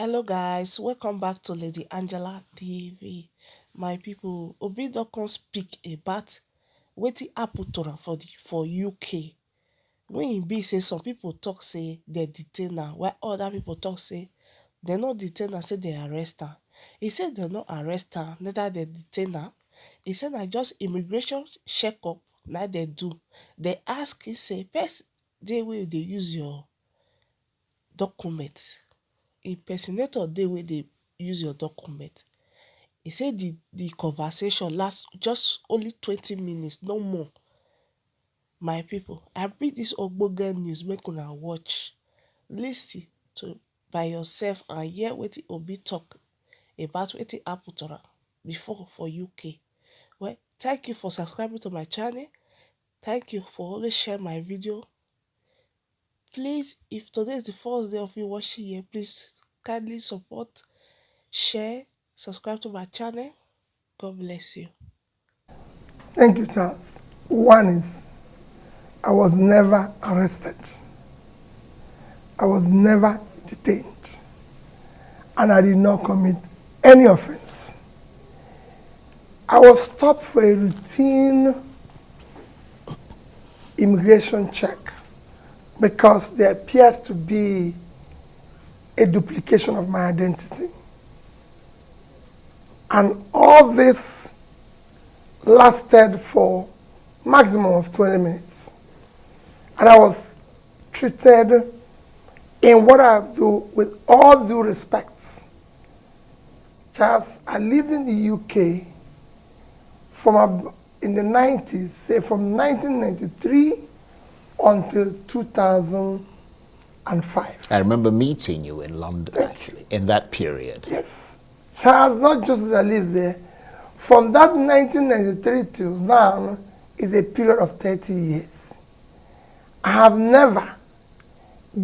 Hello guys, welcome back to Lady Angela TV. My people, Obi don come speak about wetin happen to am for UK. When e be say some people talk say dem detain am, while other people talk say dem no detain am, say dem arrest am. E say dem no arrest am, neither dem detain am. E say na just immigration check-up na dem do. Dem ask e say first day wey you dey use your document, impersonator dey wey dey use your document. E say the conversation last just only 20 minutes, no more. My people, I bring dis ogbonge news make una watch, lis ten to by yourself and hear wetin Obi talk about wetin happen to am before for UK. Well, thank you for subscribing to my channel. Thank you for always sharing my video. Please, if today is the first day of you watching here, please kindly support, share, subscribe to my channel. God bless you. Thank you, Charles. One is, I was never arrested. I was never detained. And I did not commit any offense. I was stopped for a routine immigration check because there appears to be a duplication of my identity. And all this lasted for maximum of 20 minutes. And I was treated in what I do with all due respect. Charles, I lived in the UK in the 90s, say from 1993 until 2005. I remember meeting you in London, actually, in that period. Yes. Charles, not just that I lived there, from that 1993 till now is a period of 30 years. I have never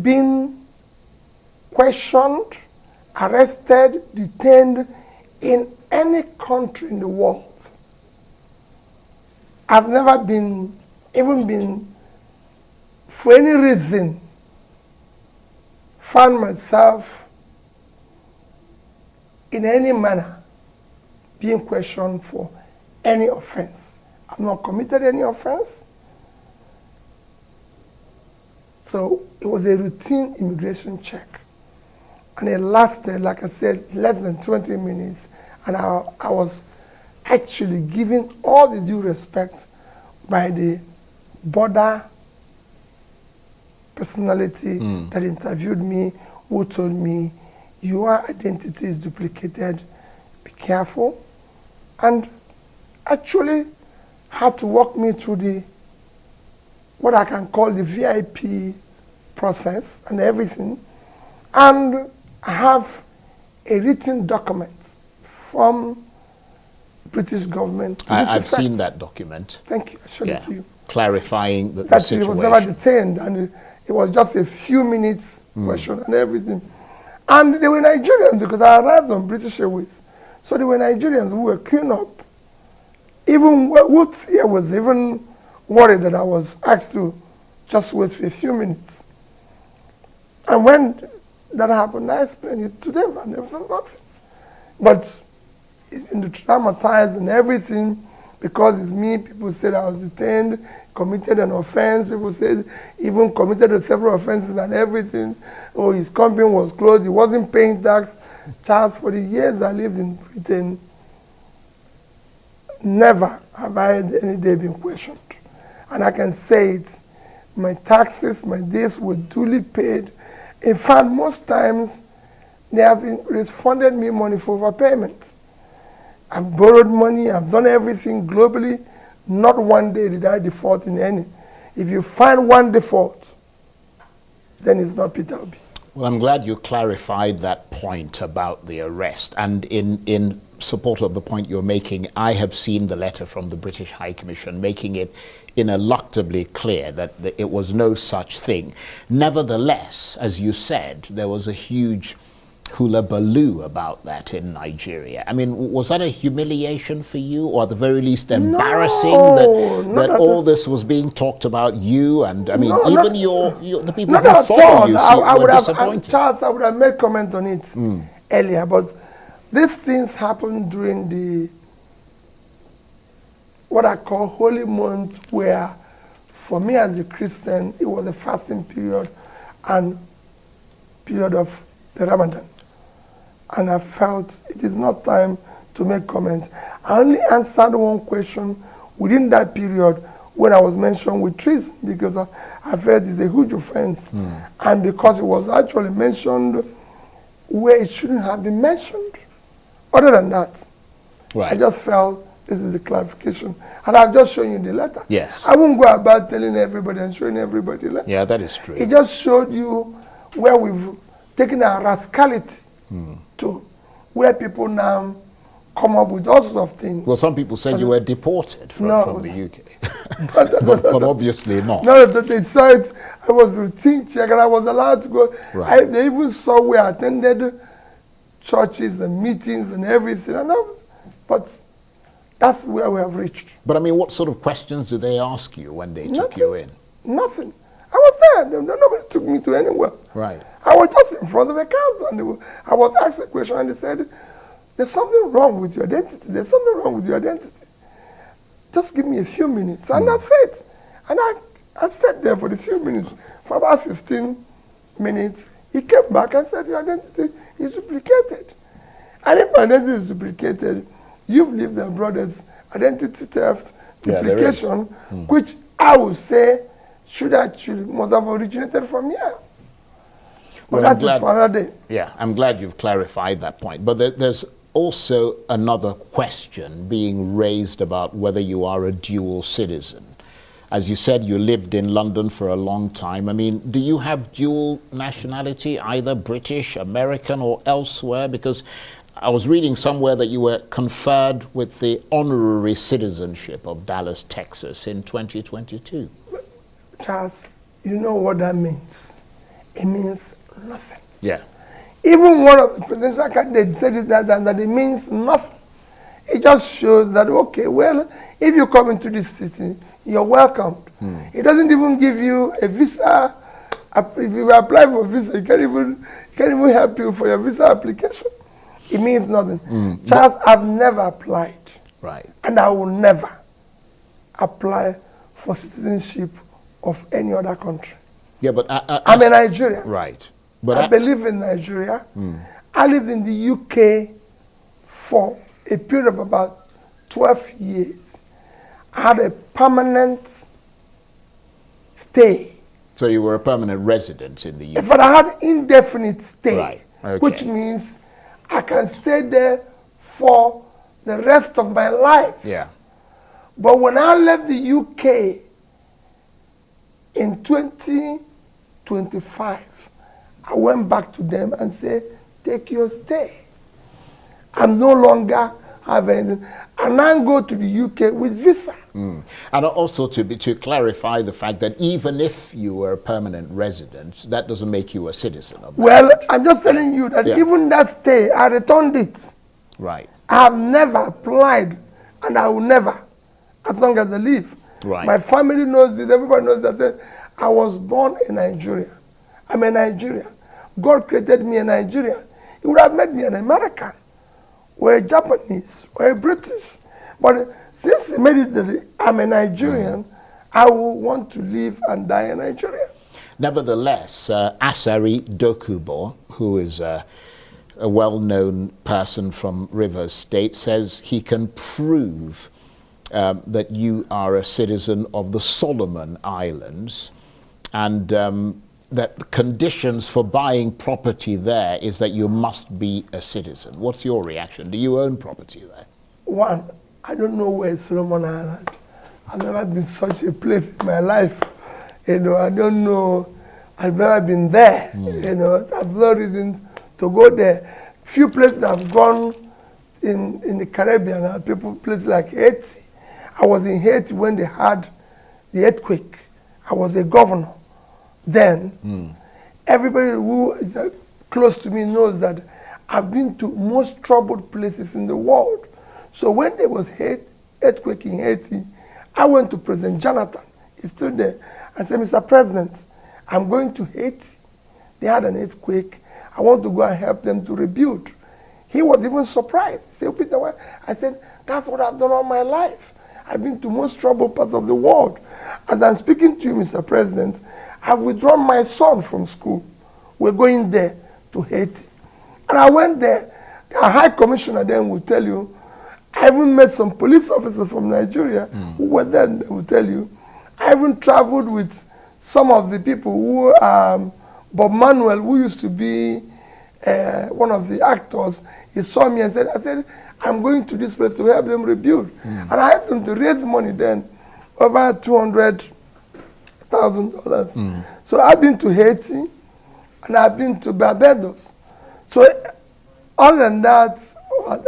been questioned, arrested, detained in any country in the world. I've never even been, for any reason, found myself in any manner being questioned for any offense. I've not committed any offense. So it was a routine immigration check. And it lasted, like I said, less than 20 minutes. And I was actually given all the due respect by the border personality that interviewed me, who told me, your identity is duplicated, be careful. And actually had to walk me through what I can call the VIP process and everything. And I have a written document from British government. I've seen that document. Thank you. I showed it to you. Clarifying the situation. He was never detained, and it was just a few minutes question and everything. And they were Nigerians because I arrived on British Airways. So they were Nigerians who were queuing up. Even Woods here was even worried that I was asked to just wait for a few minutes. And when that happened, I explained it to them, and there was nothing. But it's been traumatized and everything because it's me. People said I was detained, committed an offense. People said even committed several offenses and everything. Oh, his company was closed. He wasn't paying tax. Charles, for the years I lived in Britain, never have I had any day been questioned. And I can say it, my taxes, my days were duly paid. In fact, most times they have refunded me money for overpayment. I've borrowed money, I've done everything globally. Not one day did I default in any. If you find one default, then it's not Peter Obi. Well, I'm glad you clarified that point about the arrest. And in support of the point you're making, I have seen the letter from the British High Commission making it ineluctably clear that it was no such thing. Nevertheless, as you said, there was a huge hullabaloo about that in Nigeria. I mean, was that a humiliation for you, or at the very least embarrassing that all this was being talked about you? And I mean, No, even the people who follow you were disappointed. Charles, I would have made comment on it earlier, but these things happened during what I call holy month, where for me as a Christian, it was a fasting period and period of the Ramadan. And I felt it is not time to make comments. I only answered one question within that period when I was mentioned with treason, because I felt it's a huge offense. And because it was actually mentioned where it shouldn't have been mentioned. Other than that, right. I just felt this is the clarification. And I've just shown you the letter. Yes. I won't go about telling everybody and showing everybody the letter. Yeah, that is true. It just showed you where we've taken our rascality to, where people now come up with all sorts of things. Well, some people said you were deported from the UK. but obviously not. No, they saw it. I was routine check and I was allowed to go. Right. They even saw where I attended churches and meetings and everything. But that's where we have reached. But I mean, what sort of questions did they ask you when they took you in? Nothing. I was there. Nobody took me to anywhere. Right. I was just in front of a counter and I was asked a question and they said, there's something wrong with your identity. There's something wrong with your identity. Just give me a few minutes. And that's it. And I sat there for the few minutes. For about 15 minutes, he came back and said, your identity is duplicated. And if my identity is duplicated, you've lived abroad as identity theft, duplication, which I would say must have originated from here. But Well, that is for another day. Yeah, I'm glad you've clarified that point. But there's also another question being raised about whether you are a dual citizen. As you said, you lived in London for a long time. I mean, do you have dual nationality, either British, American, or elsewhere? Because I was reading somewhere that you were conferred with the honorary citizenship of Dallas, Texas in 2022. Charles, you know what that means? It means nothing. Yeah. Even one of the presidential candidates said that it means nothing. It just shows that, okay, well, if you come into this city, you're welcomed. It doesn't even give you a visa. If you apply for a visa, it can't even help you for your visa application. It means nothing. Charles, I've never applied. Right. And I will never apply for citizenship of any other country. Yeah, but I'm a Nigerian. Right. But I believe in Nigeria. I lived in the UK for a period of about 12 years. I had a permanent stay. So you were a permanent resident in the UK? But I had indefinite stay, Right. Okay. which means I can stay there for the rest of my life. Yeah. But when I left the UK in 2025, I went back to them and said, take your stay. I'm no longer have anything. And I go to the UK with visa. And also to clarify the fact that even if you were a permanent resident, that doesn't make you a citizen of that Well, country. I'm just telling you that even that stay, I returned it. Right. I have never applied, and I will never, as long as I live. Right. My family knows this, everybody knows that. I was born in Nigeria. I'm a Nigerian. God created me a Nigerian. He would have made me an American, or a Japanese, or a British. But since he made it that I'm a Nigerian, I will want to live and die in Nigeria. Nevertheless, Asari Dokubo, who is a well-known person from Rivers State, says he can prove that you are a citizen of the Solomon Islands, and that the conditions for buying property there is that you must be a citizen. What's your reaction? Do you own property there? One, I don't know where is Solomon Island. I've never been such a place in my life. I don't know. I've never been there. I've no reason to go there. Few places I've gone in the Caribbean, places like Haiti. I was in Haiti when they had the earthquake. I was a governor then. Everybody who is close to me knows that I've been to most troubled places in the world. So when there was earthquake in Haiti, I went to President Jonathan. He's still there. I said, Mr. President, I'm going to Haiti. They had an earthquake. I want to go and help them to rebuild. He was even surprised. He said, Peter, why? I said, that's what I've done all my life. I've been to most troubled parts of the world. As I'm speaking to you, Mr. President, I've withdrawn my son from school. We're going there to Haiti. And I went there. The High Commissioner then will tell you, I even met some police officers from Nigeria who were there, and they will tell you. I even traveled with some of the people who, Bob Manuel, who used to be one of the actors, he saw me and said, I'm going to this place to help them rebuild. And I helped them to raise money then, over $200,000. So I've been to Haiti, and I've been to Barbados. So other than that,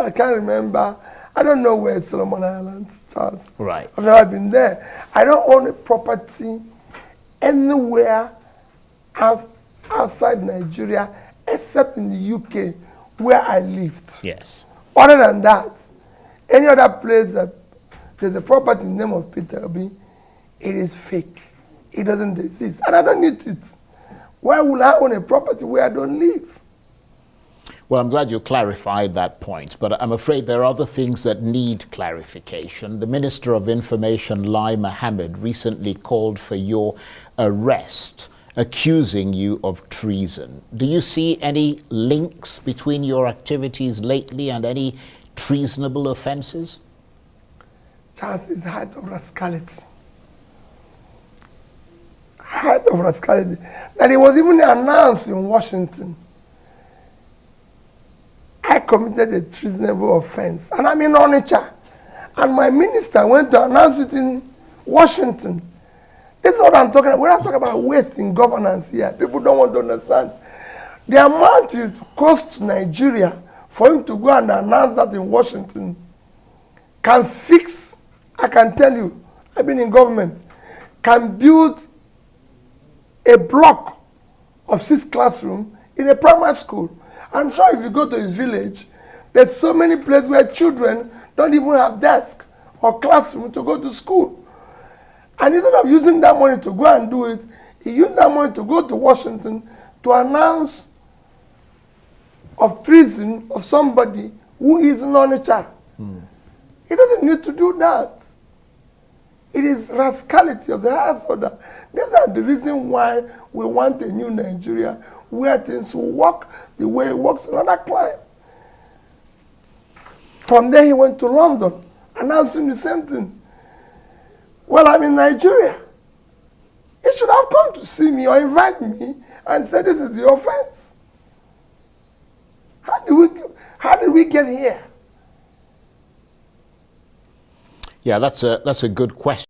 I can't remember. I don't know where Solomon Islands, Charles. Right. I've never been there. I don't own a property anywhere outside Nigeria, except in the UK, where I lived. Yes. Other than that, any other place that there's a property in the name of Peter Obi, it is fake. It doesn't exist. And I don't need it. Why would I own a property where I don't live? Well, I'm glad you clarified that point, but I'm afraid there are other things that need clarification. The Minister of Information, Lai Mohammed, recently called for your arrest, accusing you of treason. Do you see any links between your activities lately and any treasonable offenses? Charles, is height of rascality. Height of rascality. That it was even announced in Washington. I committed a treasonable offense, and I'm in Onitsha. And my minister went to announce it in Washington. This is what I'm talking about. We're not talking about waste in governance here. People don't want to understand. The amount it costs Nigeria for him to go and announce that in Washington can fix, I can tell you, I've been in government, can build a block of 6 classrooms in a primary school. I'm sure if you go to his village, there's so many places where children don't even have desk or classroom to go to school. And instead of using that money to go and do it, he used that money to go to Washington to announce of treason of somebody who is in Onitsha. He doesn't need to do that. It is rascality of the highest order. These are the reason why we want a new Nigeria where things will work the way it works in other climes. From there he went to London, announcing the same thing. Well, I'm in Nigeria. He should have come to see me or invite me and say this is the offense. How did we get here? Yeah, that's a good question.